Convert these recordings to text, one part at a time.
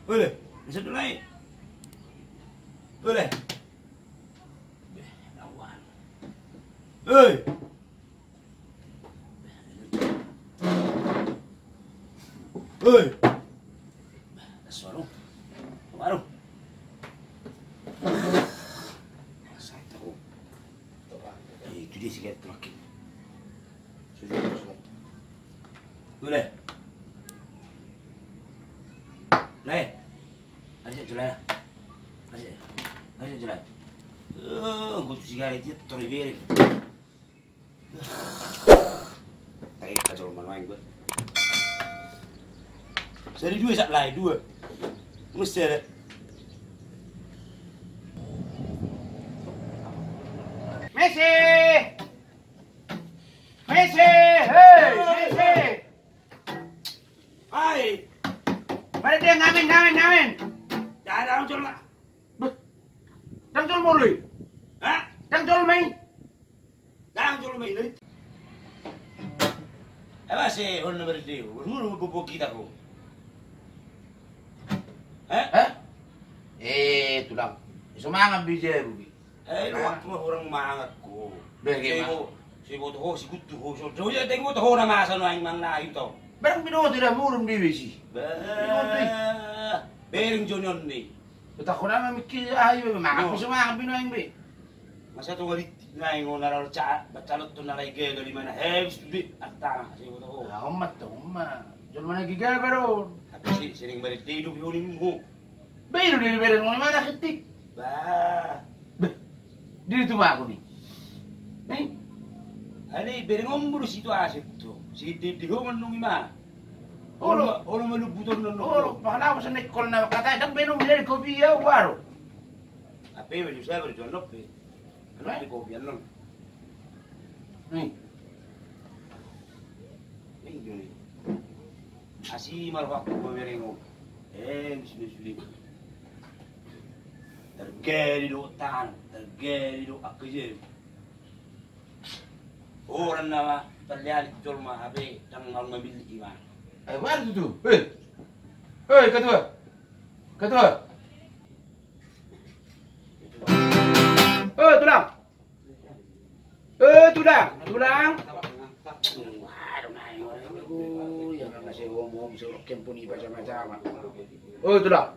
Boleh, bisa dulu naik. Boleh. Lawan. Hei. Hei. Suara. Baru. Saya tahu. Itu dia sikit terakhir. Sudah. Boleh. Lai. Aja jelek. Aja jelek. Gue tuh sigara itu teribir. Kayak kacau main gue. Seri dua sak lai dua. Mesti ada. Messi! Messi! Hey, Messi! Hai. Mari dia ngamen. Dah ada orang lah. Đang chôn một lì. Hả? Đang chôn mày. Đang chôn mày đấy. Apa sih orang berdiri? Orang bobo kita kok. Tulang. Semangat bija Ruby. Waktu orang mangat ko. Bagaimana? Si bodoh, si kutu, so dia tengok tu orang masa no yang mana itu. Berang binoto tidak murum di besi. Bering Junior ni. Betul korang mikir ayo makan bisa makan binoang be. Masa tu kali naik ngonar calot tu narai gel dari mana? Habis tu atang si bodoh. Amat tu umma. Jangan mana gigel baru. Tapi sering beri tidur di minggu. Baru dari beri mana ketik. Bah. Di itu mah aku ni. Ini beri ngombur situasi tu. Si di rumah nungi mana? Orang malu butuh nol. Pahala apa senek kalau nak kata dah minum dari kopi ya baru. Apa yang baju saya berjual lope. Kalau di kopi nol. Ini gini. Asih malu aku berengu. Bismillah. Tergeli do tan, tergeli do aku je. Orang nama terlihat jual mah abe tanggal ngambil iman. Mana tu? Hei, ketua. Tulang. Tulang. Yang masih ngomong suruh kempuni macam-macam. Tulang.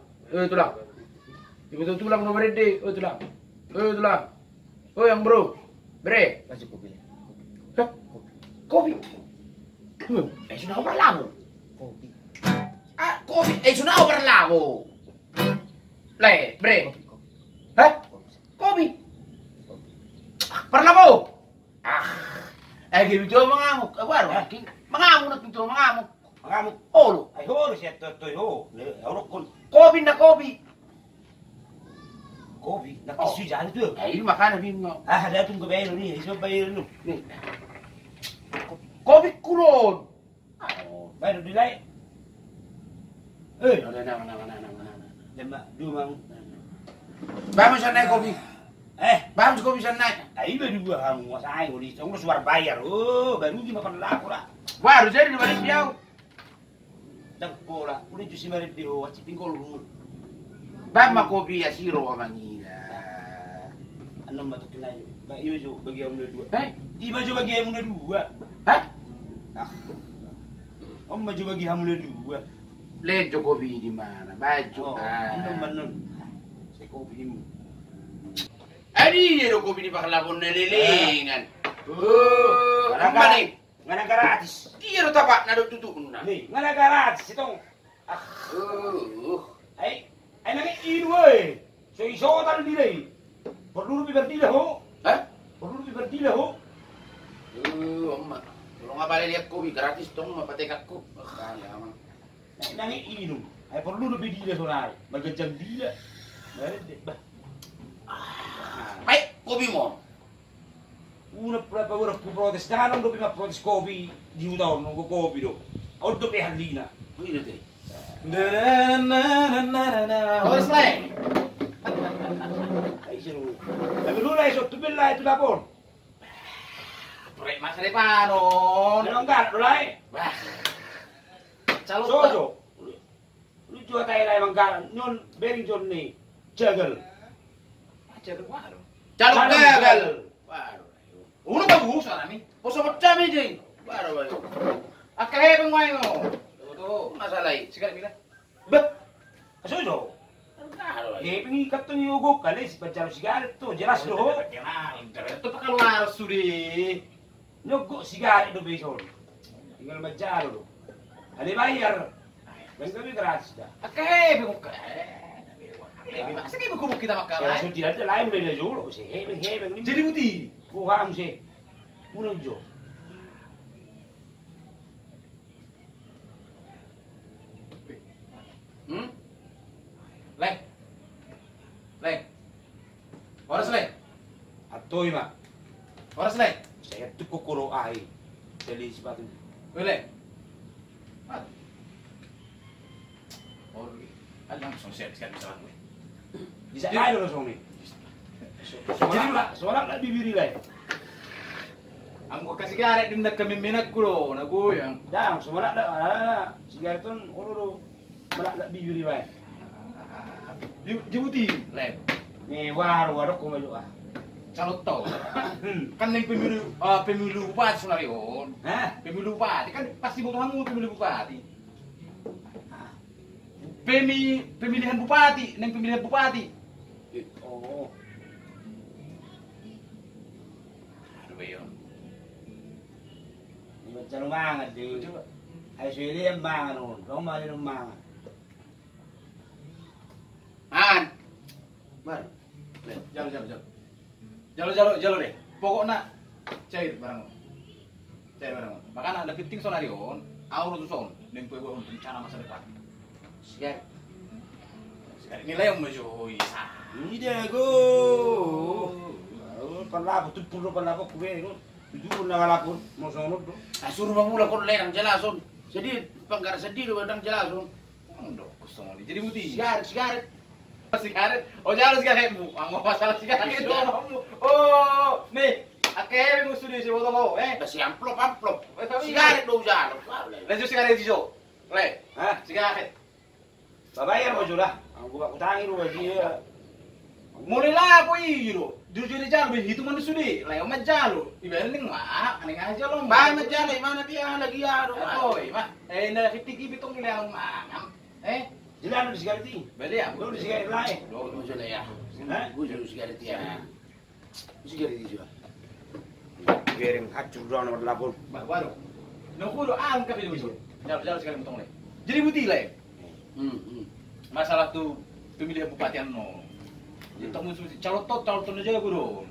Ibu tulang nomor ini. Tulang. Yang bro. Bre. Kasih kopi. Kopi. Sudah berlalu. Kopi. Sudah berlalu. Bre. Kopi. Berlalu. Gitu mengamuk. Baru. Mengamuk. Olo. Olo siya to. Kopi na kopi. Kopi. Nakisu dyan ito. Ini makanan mo. Ada itong kabayan ni. Isa bayan no. Kopi kulon. Baru dilai. Mana. Dua. Vamos a naik kopi. Vamos kopi sana. Ini dua kamu wasai nguri. Kamu suar bayar. Baru gimana makan laku lah. Baru jadi balik jauh. Dak pola. Udah cuci balik dia. Wajib tinggal rumah. Bama kopi ya siro amangila. Ano matutunan? Iba bagi kamu dua. Iba bagi kamu dua. Om maju bagi kamu dua. Lihat kopi di mana? Baju. Ano manon? Si kopi mu. Adi ya kopi di pakalabon nelilingan. Mana nih? Mana gratis? Iya lo tapak nado tutun na. Nih, mana gratis itong. Ay nangin inuwe. So iso tal dilay. Perlu lebih bertilah ho. Perlu lebih bertilah ho. Amma. Kalau nggak balik lihat kopi gratis dong, mapatekat ko. Nangin inu. Ay perlu lebih dila soalnya. Magajang dila. Baik, kopi mo. Una pura protes. Jangan dong dopi protes kopi di utang nunggu kopi do. Au dopi halina. Ini deh. Horas lagi. Ay sino. Tapi lu lah esok tu bela itu lapor. Prek masa depan. Enggak, lu lah. Calo sojo. Lu Cua tay mangkal nyon bering jon nih. Jagal. Jagal waduh. Calon gagal. Waduh. Uno bagus nih. Poso macam ini. Waduh. Akeh pengoy ngo. Tuh, masalah sigaret bila. Bet. Aso jo. Pengikat tuh nyogok kali baca sigaret tuh jelas loh. Internet tuh keluar sudi. Nyogok sigaret tuh besok. Tinggal baca lo. Ada bayar. Bang kami gratis dah. Akeh bengok. Masa kayak buku kita makan. Ya sudah tidak ada lain beda jolo sih. Hebeng ini. Jadi putih. Kurang sih. Kurang jo. Leng. Leng. Horas leng. Atoy mak. Horas leng. Saya tuh kokoro ai. Jadi sepatu. Leng. Mat. Oh, alam sosial sekali misalnya. Bisa lain langsung nih. Soalnya nggak bibiri lain. Ang kasih garet din nagkamiminak ko lo, naguyang. Dah, semua ada sigaret tuh orang malah nggak bibiri lain. Jibuti, lem. Nih waru kau maju ah. Calon tol. Kan yang pemilu bupati sunarion. Hah? Pemilu bupati kan pasti butuh kamu pemilu bupati. Pemilihan bupati, neng pemilihan bupati. Oh. Aduh yo. Macam mana tuh? Coba. Ayo sini yang mana non? Kau mau yang mana? An. Bar. Jalo deh. Pokoknya cair barang. Cair barang. Makanya ada penting sonarion, aur tuh son, neng kue untuk rencana masa depan. Sigaret. Nilai yang maju, isa. Ini dia go. Panlapor tu puluh panlapor kue itu. Itu pun nak lapor, mau sonot tu. Asur mamula kon lerang jelasun. Jadi panggar sedih lu bedang jelasun. Ndok kosong ini. Jadi putih. Sigaret. Sigaret. Oh jangan sigaretmu. Anggo masalah sigaret doang. Oh, nih. Akeh mo studi si boto ko, Basi amplop. Sigaret do jalo. Lanjut sigaret dijo. Le, Hah? sigaret. Babayar mo sudah. Ang gua utangin mo dia. Mulai lah po iyo. Jujur jalo hitungan studi. Leo majalo. Ibaling mah, aning aja lo. Ba majalo mana dia lagi ado. Oy, mah. Na kitiki bitong nila ang mangam. Jelas di sigaret ini. Bali ya. Lu di sigaret lain. Lo jale ya. Hah? Gue jalo sigaret ya. Sigaret itu. Bering hancur doang nomor lapor. Baru. Nunggu ang kape dulu. Jalo sekali motong le. Jadi putih le. Masalah tuh pemilihan bupati no. Jadi tamu calon aja bro.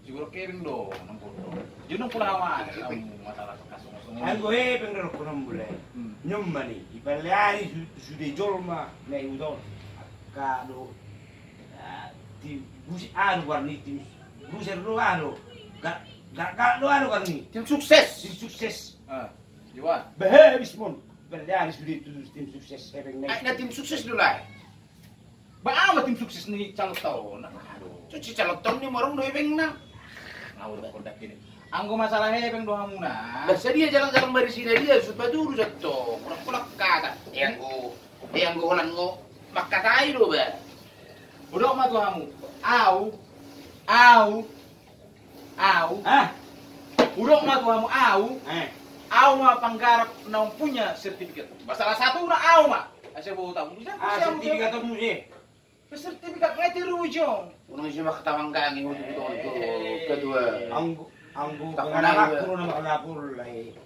Siguro kering do, nampol do. Jadi nung pulawan kamu masalah kasong-kasong. Ang gue pengen kurang boleh. Nyumma nih, ibaliani sudah jolma na udon. Kado tim busi anu warni tim buser lo anu. Gak lo anu warni. Tim sukses. Tim sukses. Jiwa. Habis mon. Ibaliani sudah itu tim sukses hepeng Ay na tim sukses dulu lah. Ba tim sukses nih calon tahun. Aduh. Cuci calon tahun ni morong do ibeng na. Ngawur kondak ini. Anggo masalahnya peng doa muna. Basta dia jalan-jalan dari sini dia supaya dulu jatuh. Kulak-kulak kata. Yang go ulan go makatai do ba. Udah mah tuamu. Au. Udah mah tuamu au. Au mah panggarap naung punya sertifikat. Masalah satu na au mah. Asal bawa tamu. Sertifikat tu sih. Sertifikat ngetir ujung. Unang siya makatawang gang yung ito kedua. Anggo kanalapur na makalapur lay.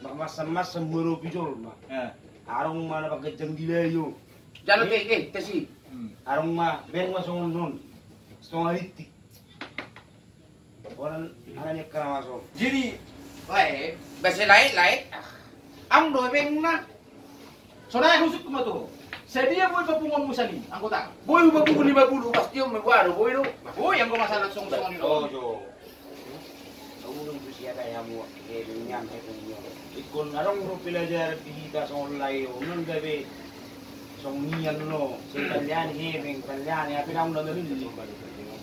Mas semburu pijol mah. Arong mana pagkajang dilayo. Jalo kasi. Arong mah beng masong nun. Setengah litik. Orang anaknya kena masuk. Jadi, lain. Basta lain. Ang do beng na. Saudara khusuk kuma tuh. Sedia boy papungon mo sa ni, anggota. Boy ba po 50 pasti yung may waro boy no. Boy, ang masalah song-song ni Oh, jo. Ulung tu siya kaya mo nyam niyo. Ikon arong ro pelajar kita sa online unang gabi. Song niyan no. Si Kalyan hebeng Kalyan ya pinang nang dili.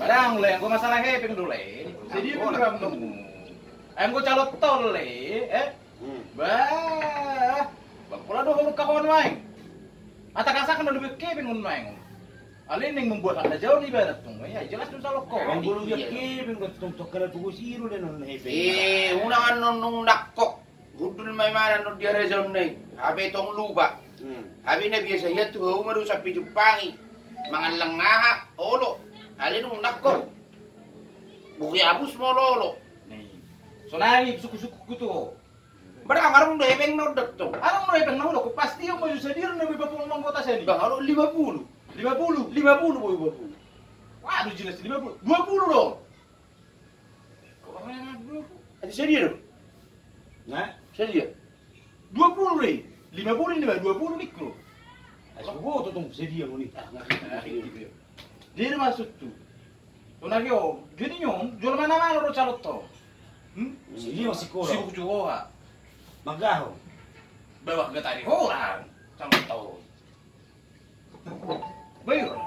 Barang le, ang masalah hepeng dulu le. Sedia program nung. Ang go calot tol le, Bah. Bang pula do kawan main. Ata kasakan lebih kebin ngun main. Alin yang membuat anda jauh nih berat tuh. Ya jelas tuh salah kok. Ang gulo ya kebin ko tung kala tugo siro den on hepe. Unang nung nakok. Gudul may mana no dia rezon nih. Habe tong lupa. Habe na biasa ya tuh umaru sa pijupangi. Mga langaha olo. Alin nung nakok. Buki abus mo lolo. Nih. Sonari suku-suku tuh. Mereka ngarung do hebeng no dokto. Anong no ibang nahulo? Kung pasti yung mayo sa dir na may papulong mga kota sa ni. Bang alo 50. 50. 50 boy 50. Wah, aduh jelas 50. 20 dong. Kok orang 20? Adi serius? Na? Serius? 20 re. 50 ini ba 20 mikro. Ay sugo to tung sedia mo ni. Dia masuk tuh. Tunagi oh, gini nyong, jual mana-mana lo calot to. Sedia sikuro. Sibuk juga. Magaho. Bawa ke tadi orang. Calot to. Bayar.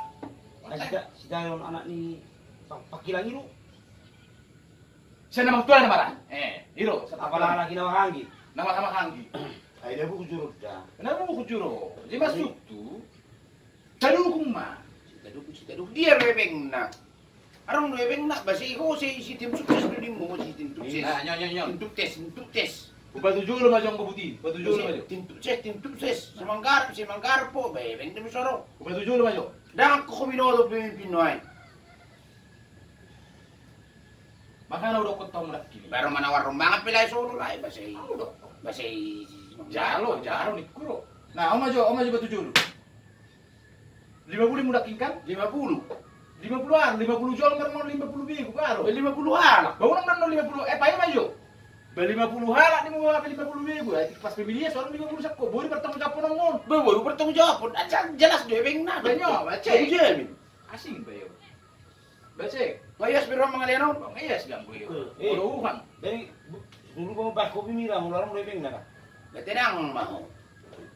Ay sida yon anak ni pakilang iro. Saya nama tuan nama Iro. Apala lagi na hangi. Nama-nama Hanggi. Ay na bu kujurut da. Kenapa mau kujuro? Dia masuk tuh. Tadi hukumah. Si tadu dia hebeng na. Arong do hebeng na basi ko si tim sukses do mo si tim sukses. Nah, nyon. Tim sukses. Batu jual macam kebuti. Batu jual macam. Tim sukses. Si manggar po ba hebeng dem soro. Batu jual macam. Dan ko binodo pinoy. Maka na udah kotong lagi. Baru manawar mga pilay solo lai basi. Basi Jalo nih kuro. Nah, om aja batu jual. 50 mudah kingkan? 50. 50-an, 50 jual mau 50 bigu karo. 50 halak. Bangun nang 50. Payo majo. 50 halak ni mo 50 bigu. Pas pemilihan soalnya 50 sakko. Boleh bertanggung jawab nang mon. Baru bertanggung jawab. Jelas do hebeng na. Banyo, bace. Jamin. Asing bayo. Bace. Ngayas biro mga leno. Bang iya sedang bayo. Uruhan. Dari dulu mo ba kopi mira mo larang lebeng na ka. Betenang mau.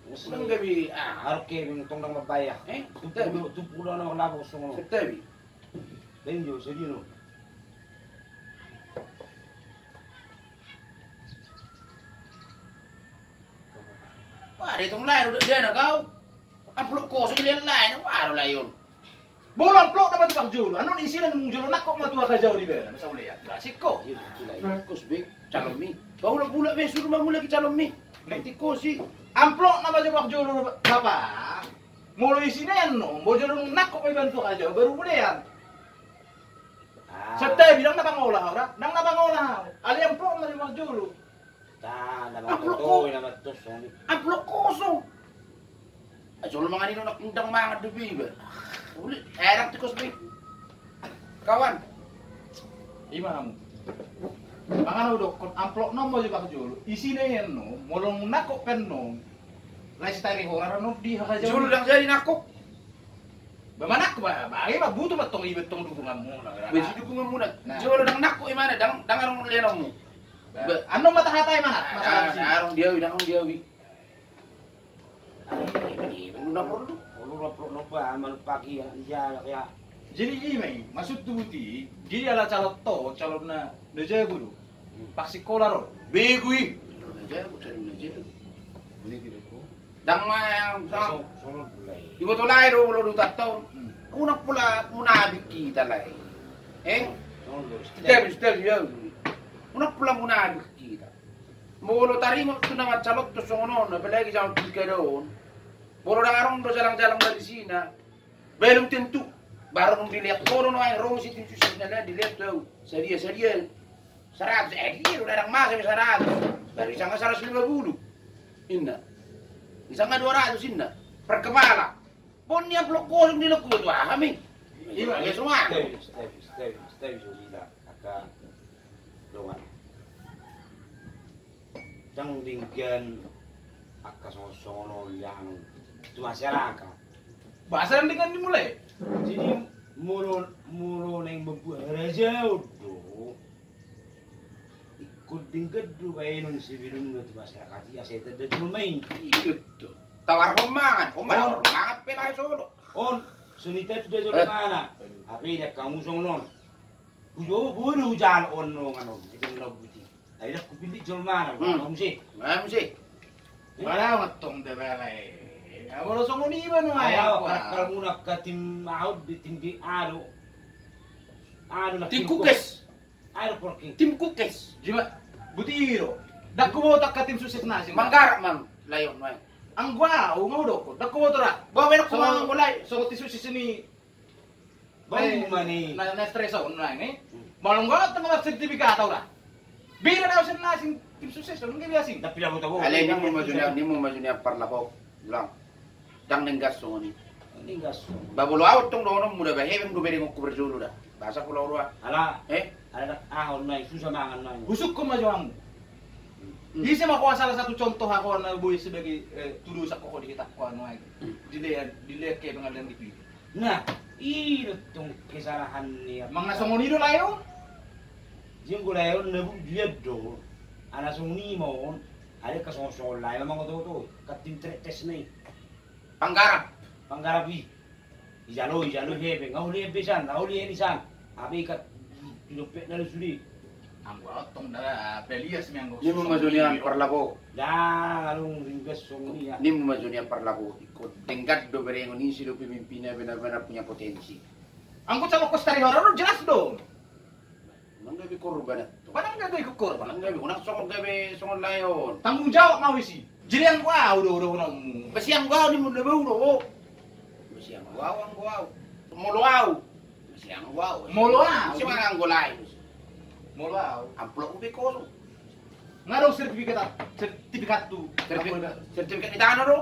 Nang gabi Harap kebin tong nang mabaya. Tupulo na labo so mo. Setabi. Den yo sedia no. Wah, itong lain udah dia na kau. Amplop ko sa kilian lain, wah layon. Bolong plok dapat tukang jual. Ano ni sila nung jual nak kok matua ka jauh di bela. Masa ulay. Klasik ko. Kusbik, calon mi. Bau lang pula be suruh mo lagi calon mi. Nanti ko si Amplok na ba jawab jual bapak? Mulai sini yan no. Mau jual nak kok may bantu ka jauh baru boleh yan. Sabta bilang na pangolah ora. Nang na pangolah. Ali amplok na jawab jual. Ta na to na matos. amplop kosong. Ayo lu mga nino nakundang mga dubi ba. Uli, erang ti kusbik. Kawan. Ima kamu. Makanya udah kon amplop no mau jawab jual. Isinya yan no. Mulong nak kok pen no. Lai setari orang no di ka jauh. Julu lang jadi nakok. Bagaimana ko ba? Bagay ba buto ba tong ibet tong dukungan mo na. Besi dukungan muna. Julu lang nakok imana dang arong lenong mo. Ano matahatay man? Arong diawi dang diawi. Ano na perlu? Ulo ba amal pagi ya kaya. Jadi ini maksud tubuti. Jadi ala calon to, calon na deja guru. Paksi kolaro. Begui. Dang yang sang ibu to lai ro lo dutat taon. Una pula munabik kita lai. Step ya. Una pula munabik kita. Molo tarimo tu na calot to songono na pelagi jam tikadon. Bolo darong do jalang-jalang dari sini. Belum tentu baru nung dilihat kono no ay ro si tinsu na dilihat daw. Seria. 100 dia udah orang mas sampai 100. Dari sana 150. Inna. Di sana 200 inna. Per kepala. Pon niya blok kosong nila ko to kami. Iya, ya semua. Stay solida aka dongan. Jang dinggan aka songono yang itu masyarakat. Bahasa dengan dimulai. Jadi mulu neng membuat raja udah ikut tingkat dulu kayak non sebelum itu masyarakat ya saya tidak dulu main Itu. Tawar pemangan pelai solo. on sunita itu dia jual mana tapi dia kamu songnon ujo buru jalan on no ngano itu nggak bukti tapi dia kupilih jual mana kamu sih Mam sih. Wala matong de belai. Ya bolo songo ni ba no ay. Ayo, kalau muna ka tim out di tim di ado. Ado na Tim Kukes. Ado porking. Tim Kukes. Jima butiro. Dakko mo tak ka tim sukses na sing. Manggar mang layon may. Ang gua, ngodo ko. Dakko mo tora. Bawa ko mang mulai. So ti sukses ni Bang mani. na stress on na ni. Malong gua tanga sertifikata ora. Bira daw sing na sing tim sukses ngi biasing. Tapi lang mo Alay ni mo majunya parlapok. Lang. Dang nenggas so ni. Ini gas. Babulo out tong dono muda ba heben go beri ngok berjulu dah. Bahasa pulau ruah. Ala, Eh, ada ahon na susah mangan na. Busuk ko majuang. Di sini ako salah satu contoh ako na boy sebagai tuduh sa ko di kita ko ano ay. Dilihat kayak pengadilan di. Nah, itu tong kesalahan niya. Mang nasa monido layo. Jeng ko layon na dia do. Ana suni mo. Ada kasong layo mga to. Katim tres na. Panggarap. Panggarapi. Ijalo hebe. Ngahuli besan, ngahuli enisan. Abi kat pinupet na sudi. Ang otong na Belias mi ang Ni mo majunya parlapok. Ya, alung ringgas song niya. Ni mo majunya parlapok. Ikut tenggat do beri ngoni silo pemimpinnya benar-benar punya potensi. Ang ko sa Costa Rica jelas dong. Nang gabi korban at. Padang gagawin ko korban. Nang gabi unang sokong gabi sokong layon. Tanggung jawab mau isi. Jadi yang gua udah nong. Basiang gua ni mo na buro. Basiang gua ang gua. Muluaw. Basiang gua. Muluaw. Si mga ang gulay. Mulaw. Amplop ubi ko. Ngarong sertifikat tu. Sertifikat ni tanah do.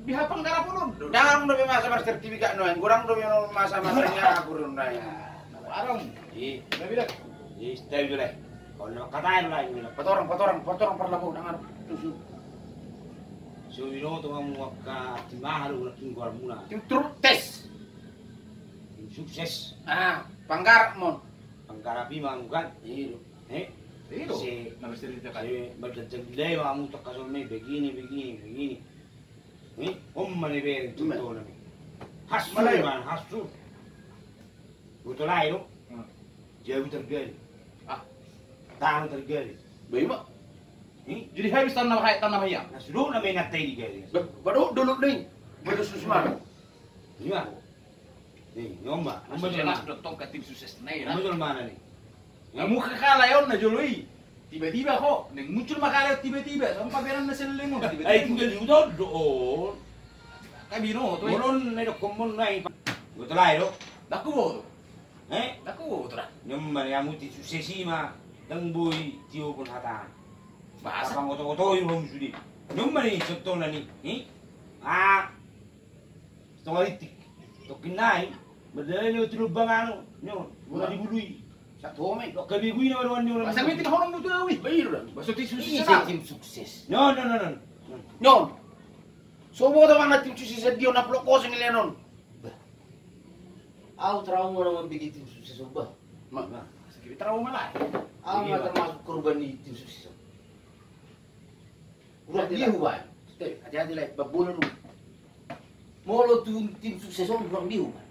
Bihapang darah pun. Darang do masa mar sertifikat no. Kurang do masa-masanya aku ron na. Arong. Di, Nabi dah. di stay dulu. Kalau katain lah ini. Patorang parlapok nang tusu. So ino to ang waka timahal ulah tinggal muna. Tim truk tes. Sukses. Panggarap mon. Panggarapi mangukan. Iyo. Itu. Si Nabi sertifikat. magdadagday mga mutak kasol may begini. Mani beri tuto na. Hasu Malayo. man, hasu. Betul lah itu. Jauh tergali. Tangan tergali. Bayi mo. Jadi habis tanah hayang. Nah, sudah na may natay di gali. Baru dulu ning. Baru susman. Iya. Nih, ngomba. Ngomba Jelas jelas. dotong ke tim sukses na yun. Ngomba jelas mana nih? Ngamu kakala yun na joloy. Tiba-tiba kok, neng muncul makalat tiba-tiba. Sampai paberan na sila mo. Ay, tinggal dito doon. Kabino to. Mulon na ito kumon na ipa. Betul lah itu. Daku mo. Daku to ra. nyumman ya muti suksesima dang boy tiyo pun hatan. Bahasa. Apang oto-oto yung hong sudi. Nyumman ni contoh na ni. Tungalitik. Tokinay. Madala niyo tinubang ano. Nyo. Mula di bului. Sa tuomay. Kabigui na wala niyo. Basta may tinahonong mo to awi. Bayi ro. Basta ti Ini sukses. tim sukses. No. Nyon. Sobo ta man tim sukses dio na ploko sing lenon. Aku trauma naman bigay tim sukses ba? Sige, trauma lah. Aku Sige, nggak Pak. termasuk korban di tim sukses. Udah Hati-hati dia ba? Hati-hati lah babulun. Mau lo tuh tim sukses om kurang dia ba?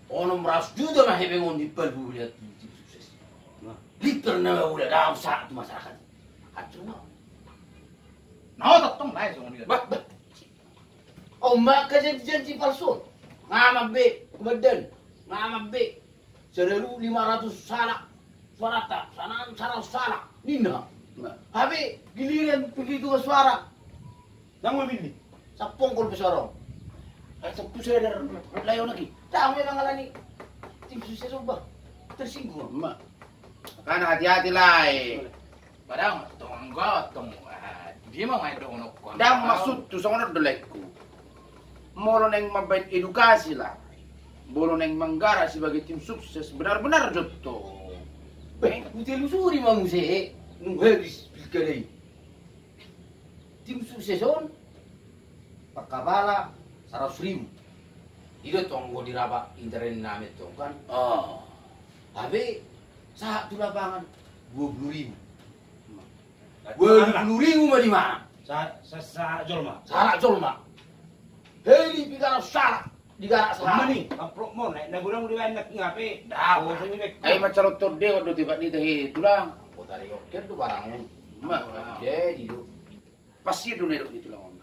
Ono meras juga mah hebengon di pelbu lihat tim sukses. Liter na udah dalam satu masyarakat. Hancur mah. No, totong lah so ni. Bah. Oh mak janji palsu. Ngama be, kemudian ngama be. 1.500 salak. Suara sana 100 salak. Nina. Habe giliran begitu ke suara. Dang mo bili. Sa pungkol pesorong. Ay sa puseder layo lagi. Tama yung ngalan ni tim sukses ba? Tersinggung. Ma. Kana hati-hati lah. Padahal tong gotong. Dia mau main dong ko. Dang maksud tu sa ono dolekku. Molo neng mabait edukasi lah. Bolo neng manggara sebagai tim sukses benar-benar jotto. Buti lusuri manguse nung habis pilkada. Tim sukses on pakabala 100.000. Ilo tonggo diraba internet namin to kan. Oh. Tapi sa tu lapangan 20.000. Wala. 20.000 mah di mana? Sa Jolma. Salah Jolma. Heli pigara salah digara salah. Mani, amprok mo na nagurang diwan nak ngape. Dah. Oh, sa nilek. Ay macalot torde do tiba ni tahi tulang. Kota Rio ker tu barang. Ma. Jadi tu Pasti do nero gitu lang.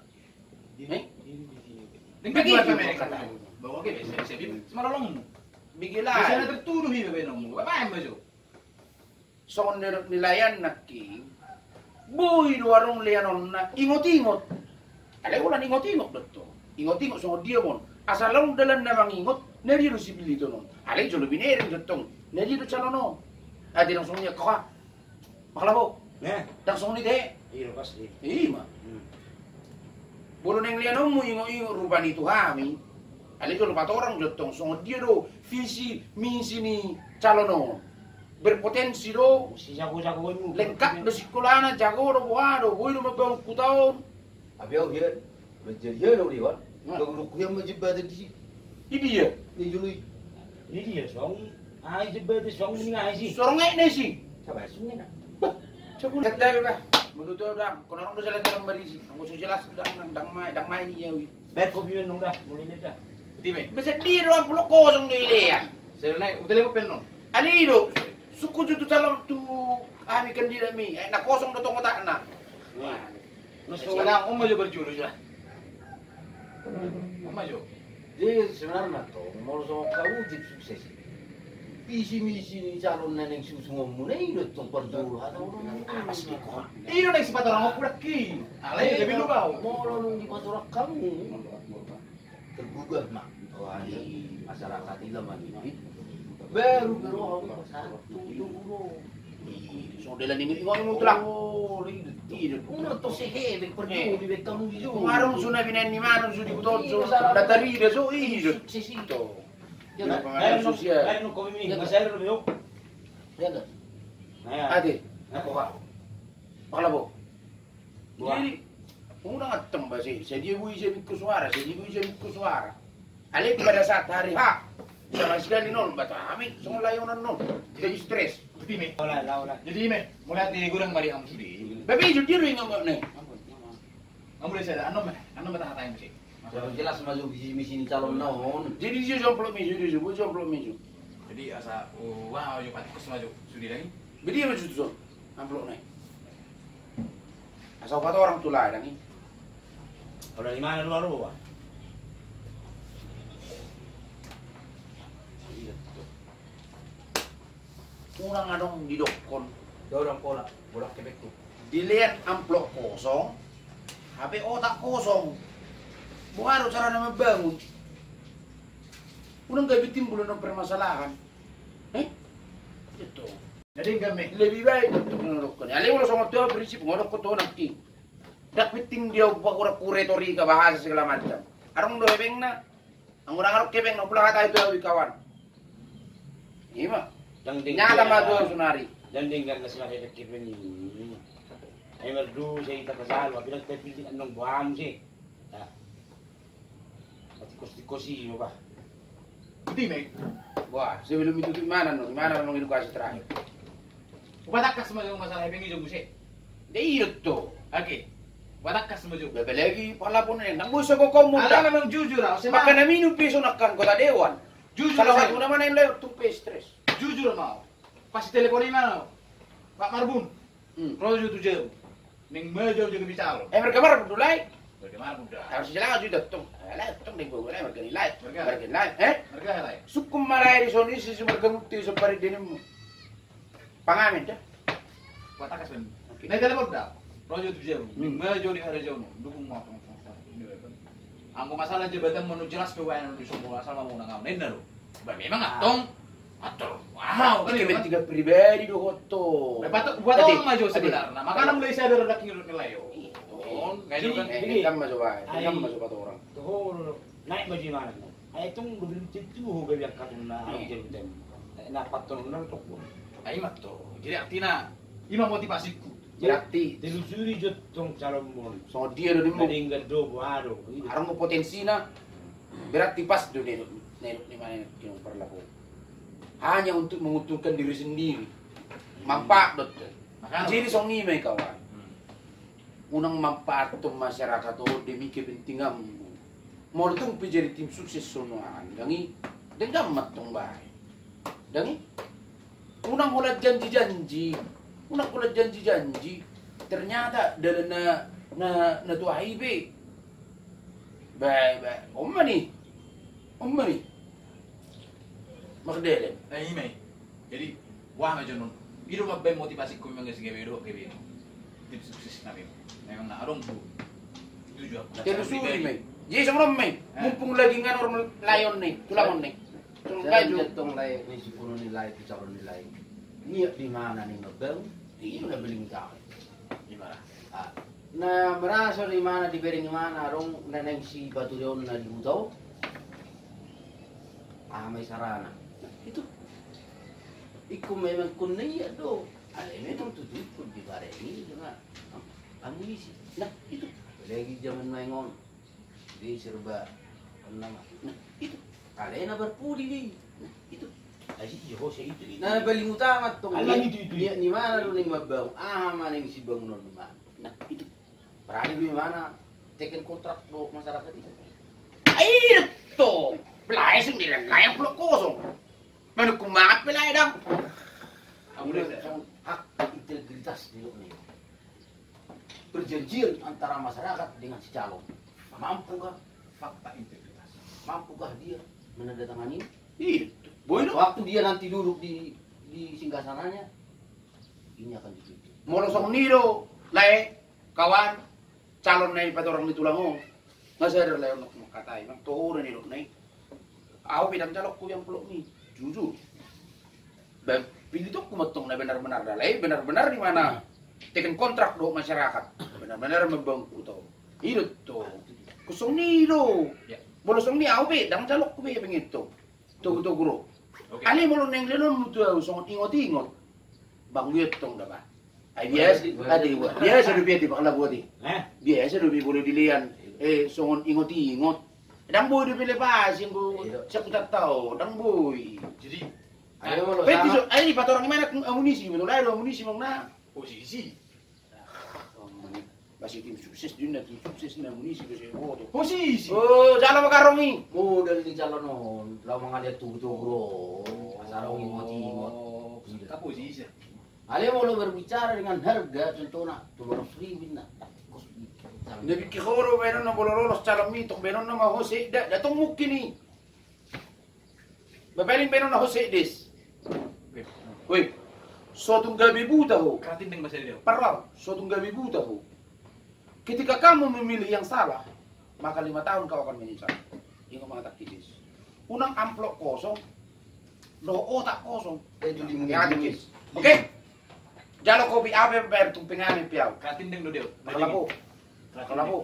Tinggal jual ke mereka tahu. Bawa ke saya bilang semarolong. Bigila. Biasanya tertuduh hiba benong. Apa yang baju? Songon nilayan naki. Boy warung lianon na ingot-ingot. Alay ulan ingot-ingot betul. Ingot-ingot songon dia mon. Asal lang dalan na mangingot, nari do sibilito non. Alay jolo binering jotong. Nari do chalono. Adi langsung niya ka. Makalabo. Langsung ni de. Iya pasti. Iya mah. Bolo neng lianon mo ingot-ingot rupa nito kami. Alay jolo patorang jotong songon dia do visi misi ni chalono. Berpotensi do. Si jago-jago mo. Lengkap do sekolah na jago do buado. Boy do mabang kutaon. Abi au dia. Menjadi lo dia. Lo kuyang majibba tadi. Ini ya. Ni jului. Ini dia song. Ai jebet song ni ngai si. Sorong ni si. Sabar sungai nak. Coba lihat dah bah. Begitu dah. Kau orang dah jalan dalam berisi. Kamu sudah jelas dang mai ni ya. Bet kopi nong dah, boleh dah. Dime. Bisa di ruang pulau kosong ni dia. Saya naik udah lepas penon. Ali do. Suku jutu calon tu kami kan dia mi. Nak kosong do tong otak nak. Sekarang maju berjuru sudah. Maju. Dia sebenarnya tu mau sama kau jadi sukses. Visi misi ni calon neneng susu ngomune itu tong perjuru atau orang asli kau. Ini naik sepatu orang aku lagi. Alay lebih lu kau. Mau nung di patorak kamu. Tergugah mak. Wah ini masyarakat ilaman ini. Baru beruang satu dulu. So dalam ini ngomong tu lah. Oh, itu. Uno to sehe perjuru di kamu di juru. Marung suna binen ni marung sudi betul so. Datari dia so ini. Sesito. Ya, Air sosial. Air nong kopi mi. Masih air lebih. Ya kan? Ade. Ako ka. Makalabo. Jadi, unang atong ba siya? Siya di buwi siya suara. Siya di buwi siya suara. Alip pada saat hari H. Sama sekali non. Bata kami. Semua layonan non. Jadi stres. Dime. Wala. Jadi me, mulai hati gurang mari kamu sudi. Babi jujur yang ngomong nih. Kamu boleh saya ano mata hatain sih. Jelas masuk visi misi ni calon naon. Jadi dia jomplo meju, dia jomplo meju. Jadi asa wow yo patikus maju sudi lagi. Bedi yang meju tu amplop nih. Asal kata orang tu lah ini. Kalau di mana luar lu? Kurang adong di dokon. Dorong pola, bolak kebek tu. Dilihat amplop kosong, HP otak kosong. Baru cara nama bangun. Unang gabi timbul ng permasalahan. Ito. Jadi kami Lebih baik untuk menurutkan. Ali wala sama tua prinsip ngodok ko to nanti. Dapat tim dia bakura retorika bahasa segala macam. Arong do hebeng na. Ang urang arok kebeng no pula kata itu awi kawan. Ima. Nyata madu sunari. Dan tinggal na sila kaya kipin ni. Ay merdu siya ita kasal. Wabilang tayo pilih anong buham siya. Tikos-tikosi mo ba? Dime. Wah, sebelum itu gimana nong edukasi terakhir? Watakas maju masalah bengi jo guse. Dia itu. Oke. Watakas maju. Bebe lagi pala pun nang buso ko kamu Ala memang jujur ah, Maka na minu piso nakkan kota dewan. Jujur Kalau saya. satu naman yang lewat tuh stres. Jujur mau. Pas telepon mana? Pak Marbun. Rojo tu jauh. Ning maju juga bicara. Mereka baru dulai. Bagaimana muda? Harus sila juga datang. Ala datang ding boleh mereka nilai. Mereka. Mereka nilai. Mereka halai. Sukum malai di sini sisi mereka mukti separi dinemu. Pangamen dah. Watakas ben. Ning telepon dah. Rojo tu jauh. Ning maju di hari jauh. Dukung mau. Angko masalah jabatan mau jelas kewayan di semua asal mau nang ngau nenda lo. Memang atong atur. Wow, kan Kita tiga pribadi do koto. buat orang maju sebenarnya. Makanya mulai saya ada redaking nilai yo. Kayak kan Ini kan masuk baik. Ini kan masuk kata orang. Tuh, naik baju mana? Ay itong belum tentu gabi ang katuna ang jemtem. Na patong na to. Ay matto. Jadi artinya ima motivasiku. Berarti Telusuri jud tong calon mo. so dia do mo. Meninggal do buaro. Arang mo potensi na. Berarti pas do ni mana yung perlaku. Hanya untuk menguntungkan diri sendiri. Mampak betul. Jadi song ni may kawan. Unang manfaat itong masyarakat o demi kepentingan mo. Mau itong pijari tim sukses sunuan. Dangi, denggamat itong bahay. Dangi, unang ulat janji-janji. Unang ulat janji-janji. Ternyata dalam na tuahibi. Baik. Omma nih. Magdelen. Ini jadi wah macam non. Itu mah motivasi kami mengenai segala itu kayak itu. Tips sukses nabi. Memang nak arong tu. Itu juga. Telusuri Mei. Jadi semua Mei. Mumpung lagi ngan orang layon nih, tulangon nih. Saya jatuh nilai ini 10 nilai, 30 nilai. Ini di mana nih ngebel? Ini udah beli kau. Di mana? Nah, merasa di mana di bering mana rong neneng si batu leon na di butau. May sarana. Itu. Iku memang kuning ya do. Memang tutup di bare ini dengan amunisi. Nah, itu. Lagi zaman maingon. Di serba nama. Nah, itu. Kalian berpudi nih. Nah, itu. Asyik jauh saya itu. Nah, paling utama tuh. Alang itu. Dia di mana lu ning mabang? Mana yang si bangunan di mana? Nah, itu. Berani di mana? Teken kontrak do masyarakat itu. Itu. Pelai sendiri layak peluk kosong. Mana kumat pelai dong. Hak integritas di nih. Perjanjian antara masyarakat dengan si calon. Mampukah Fakta integritas. mampukah dia menandatangani? Itu. Boy do. Waktu dia nanti duduk di singgasananya, ini akan ditutup. Molo song nido. Lai kawan calon na ipat orang ditulango. Ngasar lai untuk makatai. Mang tuhur ni do nai. Aku bidang calok ku yang peluk nih. Jujur. Pilih tuh kumatong na benar-benar dalai, benar-benar di mana teken kontrak do masyarakat, benar-benar membangku tau. Itu tuh. Kusong ni do. Ya. Bolosong ni aku bidang calok ku be pengito. Tuh guru. Oke. Ali molo neng lenon mutu aku song ingot-ingot. Bang Yut tong dapat. Ay biasa tadi gua. Biasa do biati bakla gua di. Biasa do boleh dilian. Songon ingot-ingot. Dang boy di pelepas yang bu seputar tahu. Dang boy. Jadi Ayo lo Peti sama. so, ay pat orang gimana amunisi, betul lah amunisi mang na. posisi. Basi tim sukses din na tim sukses na amunisi kasi boto. Posisi. Oh, jalo makarongi. Modal di calon non, law mga lihat tuh bro. Masarong ingot-ingot. Ka posisi. Ali mo lo berbicara dengan harga contohnya 200.000 na. Nabi kihoro meron na bolololos calon mitok meron na mahose datong mukki ni. Babaling meron na hose dis. Woi, suatu gabi buta ho. Keratin dengan masa dia. Parang, suatu gabi buta ho. Ketika kamu memilih yang salah, maka 5 tahun kau akan menyesal. Ini mga taktis. Unang amplop kosong, do otak kosong. Itu di Yang atikis. Oke? Jalo kopi apa bayar tumpingan piau. Keratin dengan dia. Kalau po.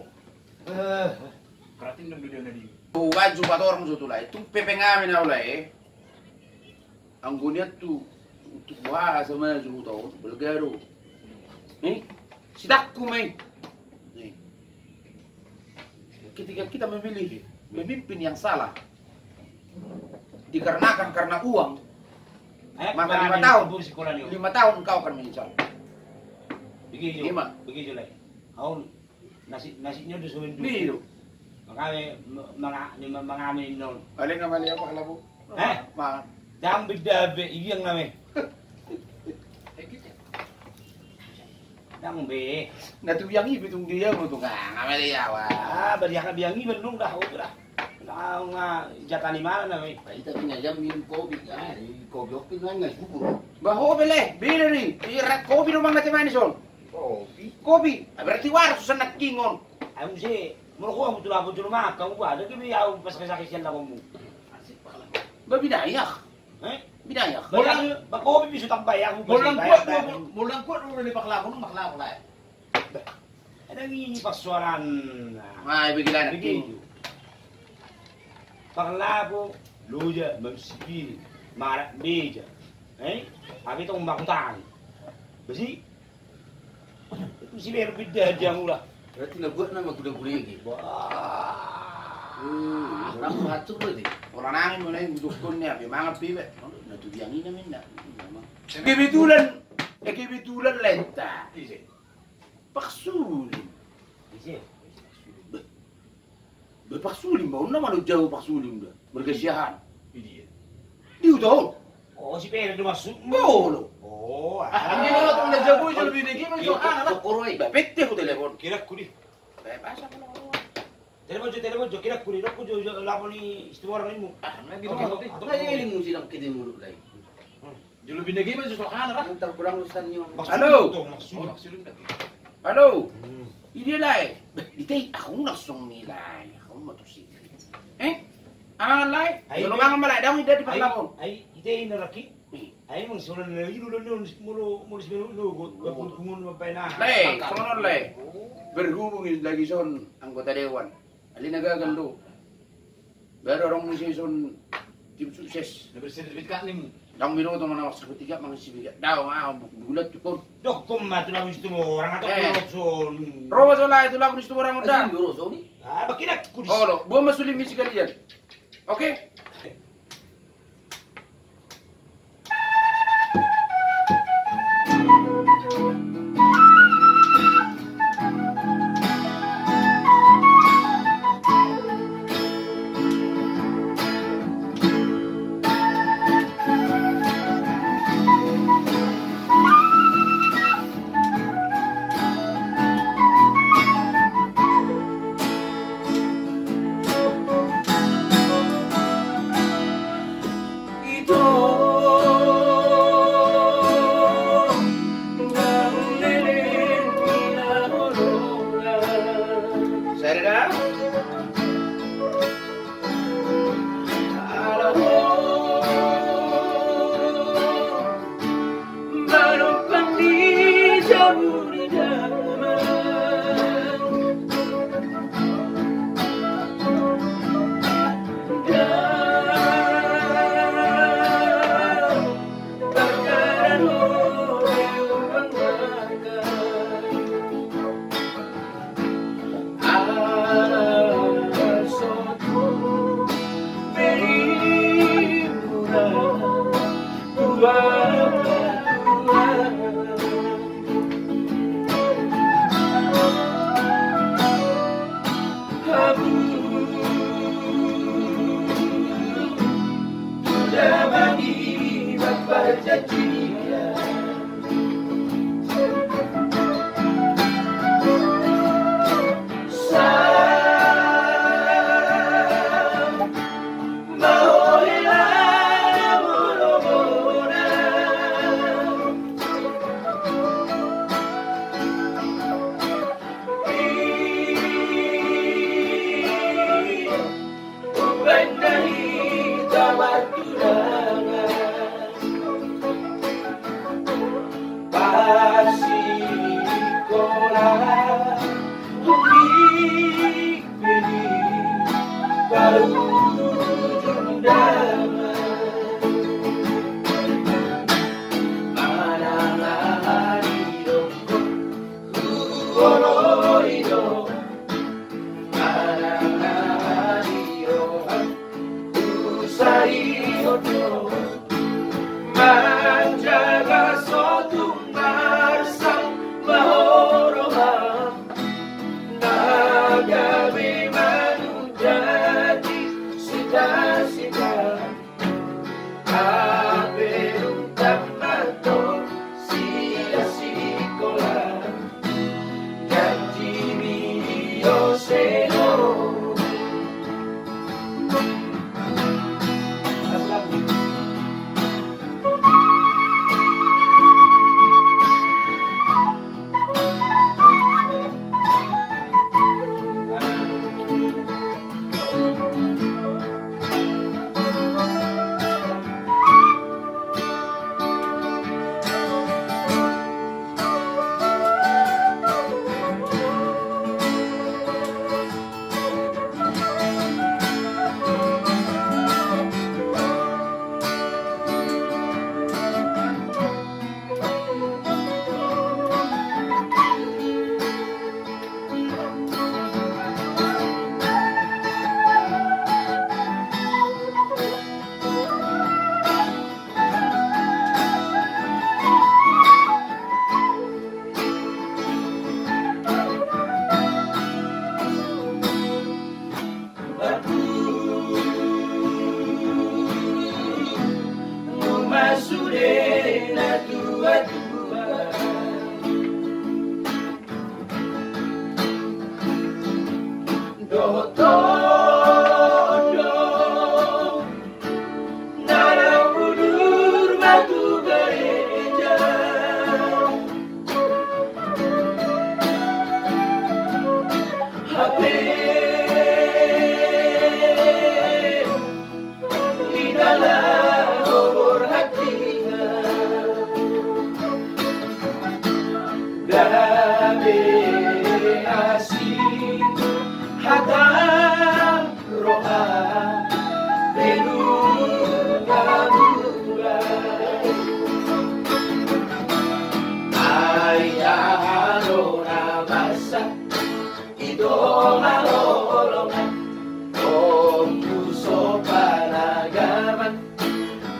Keratin dengan dia nadi. Baju patorong suatu lah. Itu pepengamin na ulay. Ang gunyat tu untuk buah sama juta belgaro. Nih, sidakku main. Nih. Ketika kita memilih pemimpin yang salah, dikarenakan karena uang, maka 5 tahun, 5 tahun kau akan menyesal. Begitu. Lima. Begitu lah. Kau nasinya disuruhin dulu. Nih, Makanya mengamin non. paling ngamali apa kalau bu? Ma, Dang beda be iyang namin. Dang be. natuyang ibitung dia mo tuh ngamali awa. Bariya ka biyangi benung dah udah. Nah, nga jatah ni mana namin. Kita punya jam minum kopi kan, kopi oke nggak subur. Baho bele, bila nih, irat kopi rumah nggak manis on. Kopi, berarti waras susah nak kingon. Ayun si, muro ko betul apa betul mah kamu ada ke biar pas kesakisian lah kamu. Babinayak. Binayak. Kopi bisa tambah ya. Mulang kuat udah di paklako nung maklako lah. Ada ini pasuaran. Ay, bigilan na Begitu. Paklako, luja, mamsipil, marak meja. Abi itong makutang. Basi, itu si meron bida dia mula. Berarti nabuat na magkuda-kuda lagi. Wah. Orang ngatur berarti. Orang nangin mo na yung dukon niya, may mga pibe. Natuyangin namin na. Kibitulan lenta. Paksulim. Paksulim ba? Ano naman ang jauh paksulim ba? Berkasiyahan. Di utaw. Oh, si Pedro masuk. Bolo. Oh, Hindi mo lang itong nagsaboy sa lubi na game. So, Bapete ko telepon. Kira ko di. Basa ko lang. telepon jo kira kuri rokku jo laponi istimewa orang ini. Lagi begitu. Kaya iling mo silang kinimulog lagi. Julu binagi man sa kanan ra. Ang kurang usan nyo. Halo? Maksulun ka. Halo? Ini lai. Ditay ako langsung nilai. Ako motosiklet. Lai. Kalau nggak malay daw hindi di paglapon. Ay, ite inaraki. Ay, mong sunan na yun mulo sinunugot. Kapag kumun mapayna. Lai, sunod lai. Berhubung lagi son anggota dewan. Alin nagagando. Pero orang musison tim sukses. Nabersertifikat ni mo. Dang minuto man ako sa ketiga mga sibigat. Daw gulat ko. Dok, kumma tu lang gusto mo orang atau korupson. Robo sola itu lang gusto orang udah. Ang biro, Sony? Ah, bakit kuris? Oh, lo, buwan masulim si kalian. Oke?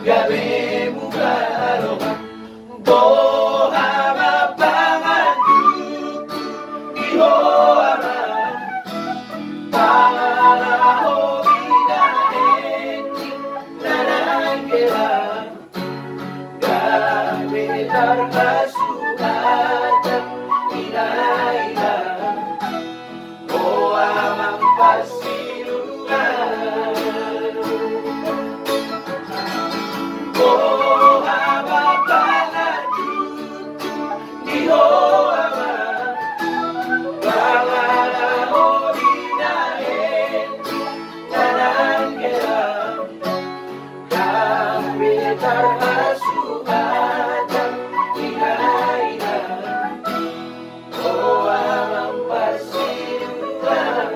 gawe muka roba boha mapangan duku iho ama pangalaho ina eti nanangela gawe tarkasuhatan ina boha mampasiluan boha mapangan iho ama pangalaho ina eti nanangela gawe tarkasuhatan ina boha mampasiluan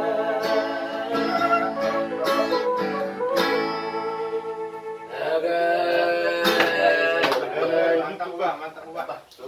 Mantap, Pak.